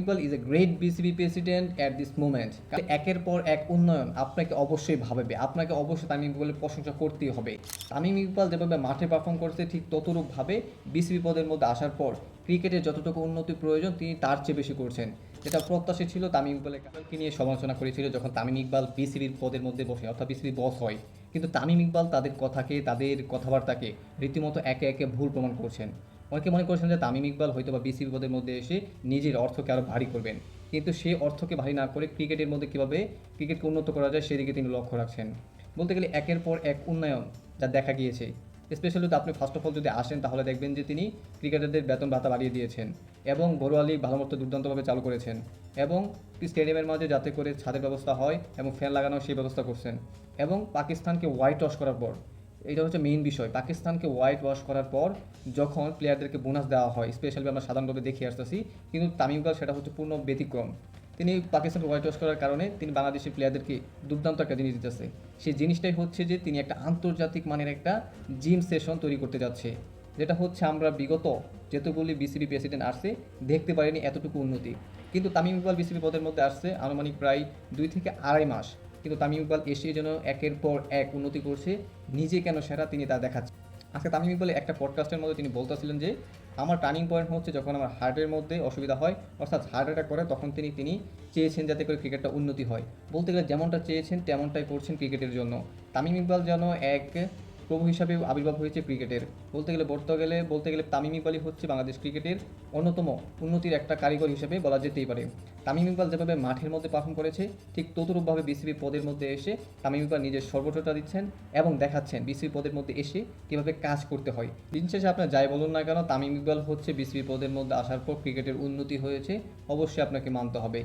Iqbal is a great BCB president at this moment. একের পর এক উন্নয়ন আপনাকে অবশ্যই ভাবাবে, আপনাকে অবশ্যই তামিম ইকবালের প্রশংসা করতেই হবে। তামিম ইকবাল যেভাবে মাঠে পারফর্ম করছে ঠিক ততরূপভাবে বিসিবি পদের মধ্যে আসার পর ক্রিকেটের যতটুকু উন্নতি প্রয়োজন তিনি তার চেয়ে বেশি করছেন। যেটা প্রত্যাশা ছিল তামিম ইকবালকে নিয়ে সমালোচনা করেছিল যখন তামিম ইকবাল বিসিবির পদের মধ্যে বসে অর্থাৎ বিসিবি বস হয়, কিন্তু তামিম ইকবাল তাদের কথাকে তাদের কথাবার্তাকে রীতিমতো একে একে ভুল প্রমাণ করছেন। অনেকে মনে করছেন যে তামিম ইকবাল হয়তো বা বিসিবি পদের মধ্যে এসে নিজের অর্থকে আরও ভারী করবেন, কিন্তু সেই অর্থকে ভারী না করে ক্রিকেটের মধ্যে কীভাবে ক্রিকেটকে উন্নত করা যায় সেদিকে তিনি লক্ষ্য রাখছেন। বলতে গেলে একের পর এক উন্নয়ন যা দেখা গিয়েছে, স্পেশালি তো আপনি ফার্স্ট অফ অল যদি আসেন তাহলে দেখবেন যে তিনি ক্রিকেটারদের বেতন ভাতা বাড়িয়ে দিয়েছেন এবং ঘরোয়া লিগ ভালো মতো দুর্দান্তভাবে চালু করেছেন এবং স্টেডিয়ামের মাঝে যাতে করে ছাদের ব্যবস্থা হয় এবং ফ্যান লাগানো সেই ব্যবস্থা করছেন এবং পাকিস্তানকে হোয়াইট ওয়াশ করার পর, এটা হচ্ছে মেইন বিষয়, পাকিস্তানকে হোয়াইট ওয়াশ করার পর যখন প্লেয়ারদেরকে বোনাস দেওয়া হয়, স্পেশালি আমরা সাধারণভাবে দেখে আসতেছি, কিন্তু তামিম ইকবাল সেটা হচ্ছে পূর্ণ ব্যতিক্রম। তিনি পাকিস্তানকে হোয়াইট ওয়াশ করার কারণে তিনি বাংলাদেশি প্লেয়ারদেরকে দুর্দান্ত একটা জিনিস দিতেছে। সেই জিনিসটাই হচ্ছে যে তিনি একটা আন্তর্জাতিক মানের একটা জিম সেশন তৈরি করতে যাচ্ছে, যেটা হচ্ছে আমরা বিগত যতগুলি বিসিবি প্রেসিডেন্ট আসছে দেখতে পারিনি এতটুকু উন্নতি। কিন্তু তামিম ইকবাল বিসিবি পদের মধ্যে আসছে আনুমানিক প্রায় 2 থেকে আড়াই মাস, কিন্তু তামিম ইকবাল এসে যেন একের পর এক উন্নতি করছে, নিজে কেন সেরা তিনি তা দেখাচ্ছে। আজকে তামিম ইকবালের একটা পডকাস্টের মধ্যে তিনি বলতেছিলেন যে আমার টার্নিং পয়েন্ট হচ্ছে যখন আমার হার্টের মধ্যে অসুবিধা হয়, অর্থাৎ হার্ট অ্যাটাক করে, তখন তিনি চেয়েছেন যাতে করে ক্রিকেটটা উন্নতি হয়। বলতে গেলে যেমনটা চেয়েছেন তেমনটাই করছেন ক্রিকেটের জন্য। তামিম ইকবাল যেন এক প্রভু হিসাবে আবির্ভাব হয়েছে ক্রিকেটের। বলতে গেলে তামিম ইকবালই হচ্ছে বাংলাদেশ ক্রিকেটের অন্যতম উন্নতির একটা কারিগর হিসেবে বলা যেতেই পারে। তামিম ইকবাল যেভাবে মাঠের মধ্যে পারফর্ম করেছে ঠিক ততরূপভাবে বিসিবি পদের মধ্যে এসে তামিম ইকবাল নিজের সর্বোচ্চটা দিচ্ছেন এবং দেখাচ্ছেন বিসিবি পদের মধ্যে এসে কীভাবে কাজ করতে হয়। দিন শেষে আপনার যাই বলুন না কেন, তামিম ইকবাল হচ্ছে বিসিবি পদের মধ্যে আসার পর ক্রিকেটের উন্নতি হয়েছে, অবশ্যই আপনাকে মানতে হবে।